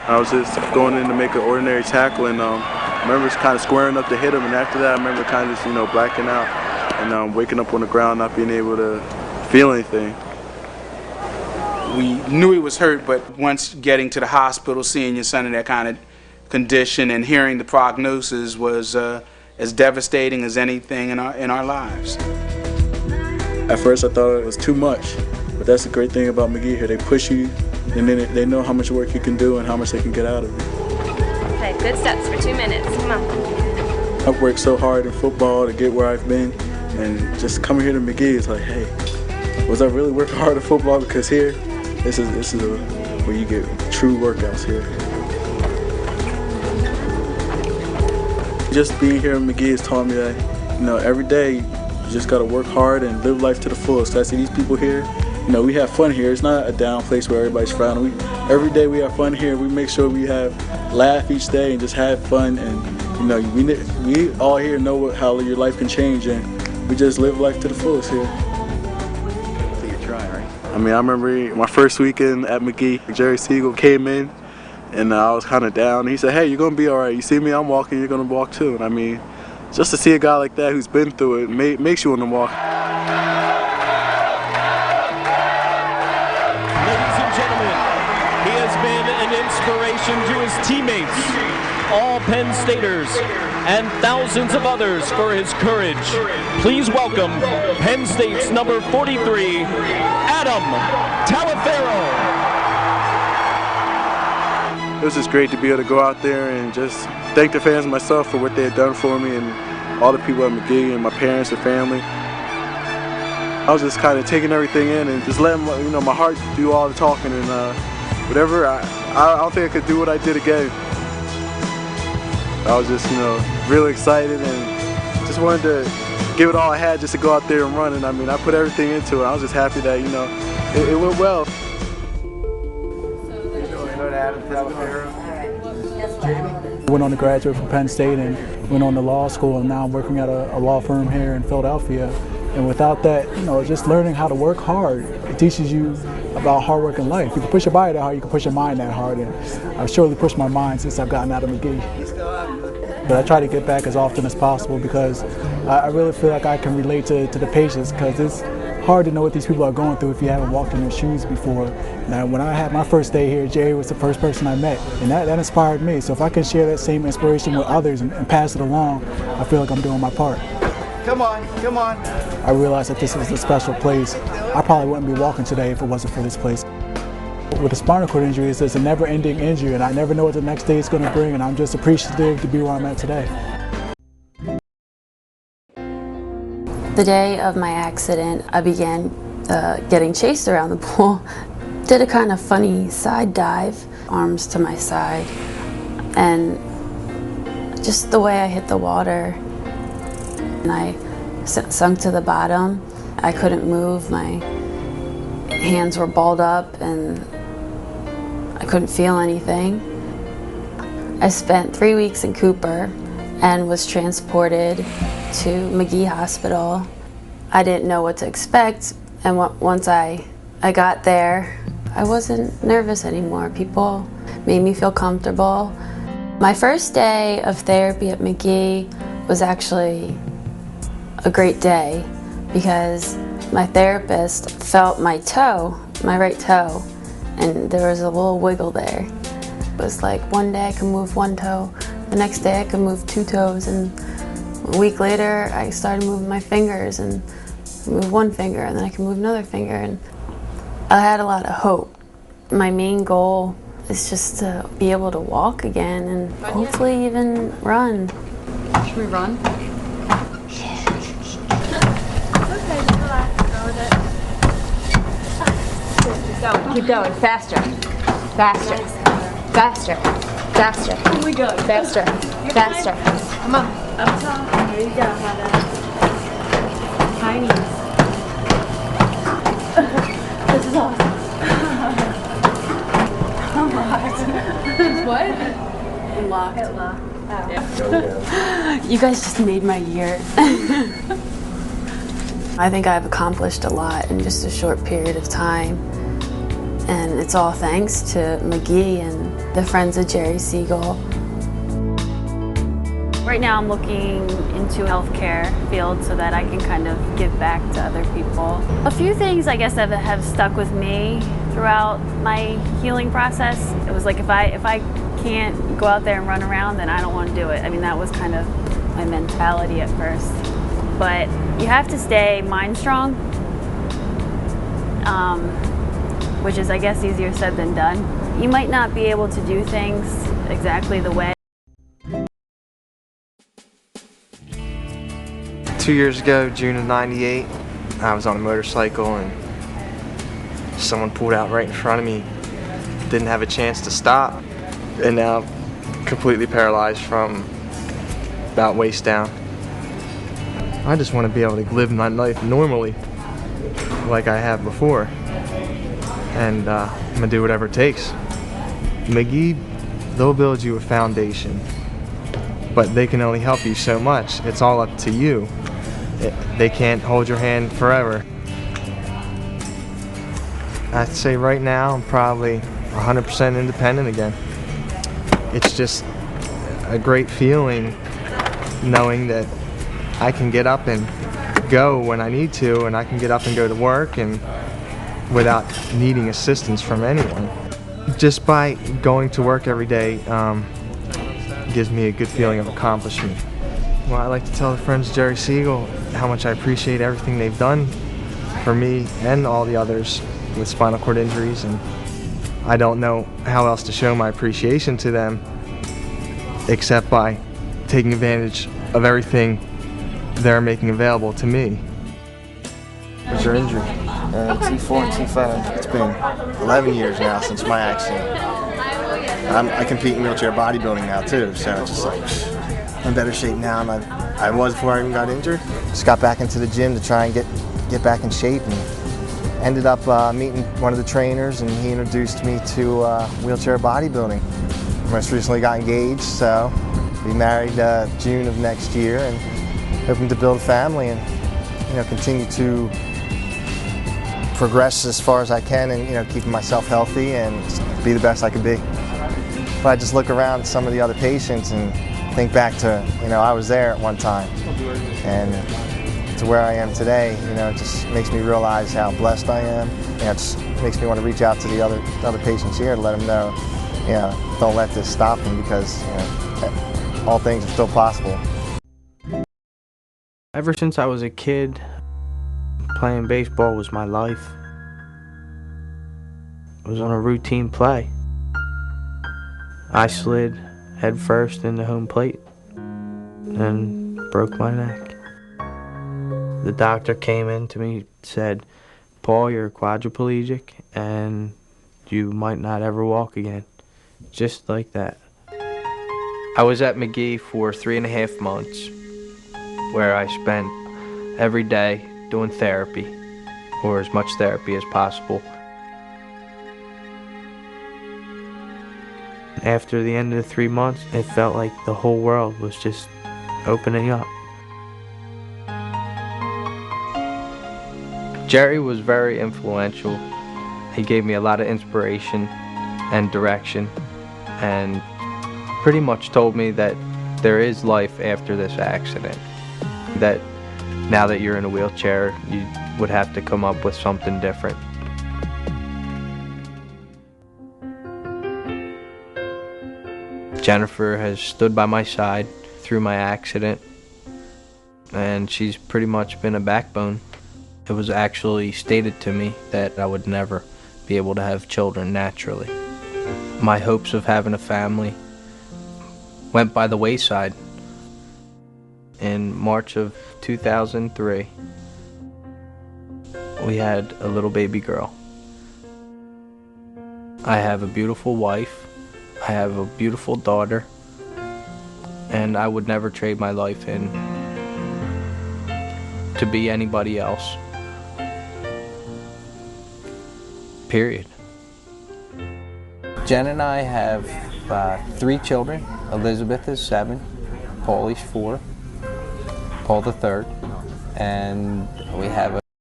I was just going in to make an ordinary tackle, and I remember just kind of squaring up to hit him, and after that I remember kind of just, blacking out and waking up on the ground, not being able to feel anything. We knew he was hurt, but once getting to the hospital, seeing your son in that kind of condition and hearing the prognosis was as devastating as anything in our lives. At first I thought it was too much, but that's the great thing about Magee here. They push you, and then they know how much work you can do and how much they can get out of you. Okay, good steps for 2 minutes. Come on. I've worked so hard in football to get where I've been, and just coming here to Magee is like, hey, was I really working hard at football? Because here, this is where you get true workouts here. Just being here in Magee has taught me that, every day you just got to work hard and live life to the fullest. I see these people here, we have fun here. It's not a down place where everybody's frowning. Every day we have fun here. We make sure we laugh each day and just have fun. And we all here know how your life can change, and we just live life to the fullest here. So you're trying, right? I remember my first weekend at Magee, Jerry Segal came in, and I was kind of down. And he said, "Hey, you're gonna be all right. You see me? I'm walking. You're gonna walk too." And just to see a guy like that who's been through it makes you want to walk. Ladies and gentlemen, he has been an inspiration to his teammates, all Penn Staters, and thousands of others for his courage. Please welcome Penn State's number 43, Adam Talifero. It was just great to be able to go out there and just thank the fans and myself for what they had done for me, and all the people at Magee and my parents and family. I was just kind of taking everything in and just letting my heart do all the talking, and whatever. I don't think I could do what I did again. I was just really excited and just wanted to give it all I had just to go out there and run. And I put everything into it. I was just happy that it went well. Went on to graduate from Penn State and went on to law school, and now I'm working at a law firm here in Philadelphia. And without that, just learning how to work hard, it teaches you about hard work in life. You can push your body that hard, you can push your mind that hard, and I've surely pushed my mind since I've gotten out of Magee. But I try to get back as often as possible because I really feel like I can relate to the patients, because it's hard to know what these people are going through if you haven't walked in their shoes before. Now, when I had my first day here, Jerry was the first person I met, and that inspired me. So if I can share that same inspiration with others and pass it along, I feel like I'm doing my part. Come on, come on. I realized that this is a special place. I probably wouldn't be walking today if it wasn't for this place. With a spinal cord injury, it's a never-ending injury, and I never know what the next day is going to bring, and I'm just appreciative to be where I'm at today. The day of my accident, I began getting chased around the pool. Did a kind of funny side dive, arms to my side, and just the way I hit the water, and I sunk to the bottom. I couldn't move, my hands were balled up, and I couldn't feel anything. I spent 3 weeks in Cooper and was transported to Magee Hospital. I didn't know what to expect, and once I got there, I wasn't nervous anymore. People made me feel comfortable. My first day of therapy at Magee was actually a great day because my therapist felt my toe, my right toe, and there was a little wiggle there. It was like one day I could move one toe, the next day I could move 2 toes, and a week later I started moving my fingers and move one finger, and then I could move another finger, and I had a lot of hope. My main goal is just to be able to walk again and hopefully even run. Should we run? Keep going, faster, faster, faster, faster. Here we go. Faster, faster. Come on. Up top. Here you go, Hannah. Tiny. This is awesome. What? Unlocked. Oh. Yeah. You guys just made my year. I think I've accomplished a lot in just a short period of time. And it's all thanks to Magee and the Friends of Jerry Segal. Right now I'm looking into healthcare field so that I can kind of give back to other people. A few things I guess that have stuck with me throughout my healing process. It was like if I can't go out there and run around, then I don't want to do it. I mean, that was kind of my mentality at first. But you have to stay mind strong, which is I guess easier said than done. You might not be able to do things exactly the way. 2 years ago, June of '98, I was on a motorcycle and someone pulled out right in front of me. Didn't have a chance to stop, and now I'm completely paralyzed from about waist down. I just want to be able to live my life normally, like I have before, and I'm gonna do whatever it takes. Magee, they'll build you a foundation, but they can only help you so much. It's all up to you. They can't hold your hand forever. I'd say right now I'm probably 100% independent again. It's just a great feeling knowing that I can get up and go when I need to, and I can get up and go to work and without needing assistance from anyone. Just by going to work every day gives me a good feeling of accomplishment. Well, I like to tell the Friends of Jerry Segal how much I appreciate everything they've done for me and all the others with spinal cord injuries, and I don't know how else to show my appreciation to them except by taking advantage of everything they're making available to me. What's your injury? T4 and T5. It's been 11 years now since my accident. I compete in wheelchair bodybuilding now too, so it's just like I'm in better shape now than I was before I even got injured. Just got back into the gym to try and get back in shape, and ended up meeting one of the trainers, and he introduced me to wheelchair bodybuilding. Most recently got engaged, so be married June of next year, and hoping to build a family and continue to progress as far as I can, and keeping myself healthy and be the best I can be. But I just look around at some of the other patients and think back to I was there at one time, and to where I am today. It just makes me realize how blessed I am. It just makes me want to reach out to the other patients here to let them know, don't let this stop them, because all things are still possible. Ever since I was a kid, playing baseball was my life. It was on a routine play. I slid head first into home plate and broke my neck. The doctor came in to me and said, "Paul, you're quadriplegic and you might not ever walk again." Just like that. I was at Magee for 3.5 months, where I spent every day doing therapy, or as much therapy as possible. After the end of the 3 months, it felt like the whole world was just opening up. Jerry was very influential. He gave me a lot of inspiration and direction, and pretty much told me that there is life after this accident. That now that you're in a wheelchair, you would have to come up with something different. Jennifer has stood by my side through my accident, and she's pretty much been a backbone. It was actually stated to me that I would never be able to have children naturally. My hopes of having a family went by the wayside. In March of 2003, we had a little baby girl. I have a beautiful wife, I have a beautiful daughter, and I would never trade my life in to be anybody else. Period. Jen and I have 3 children. Elizabeth is 7, Paulie's 4, Paul the 3rd, and we have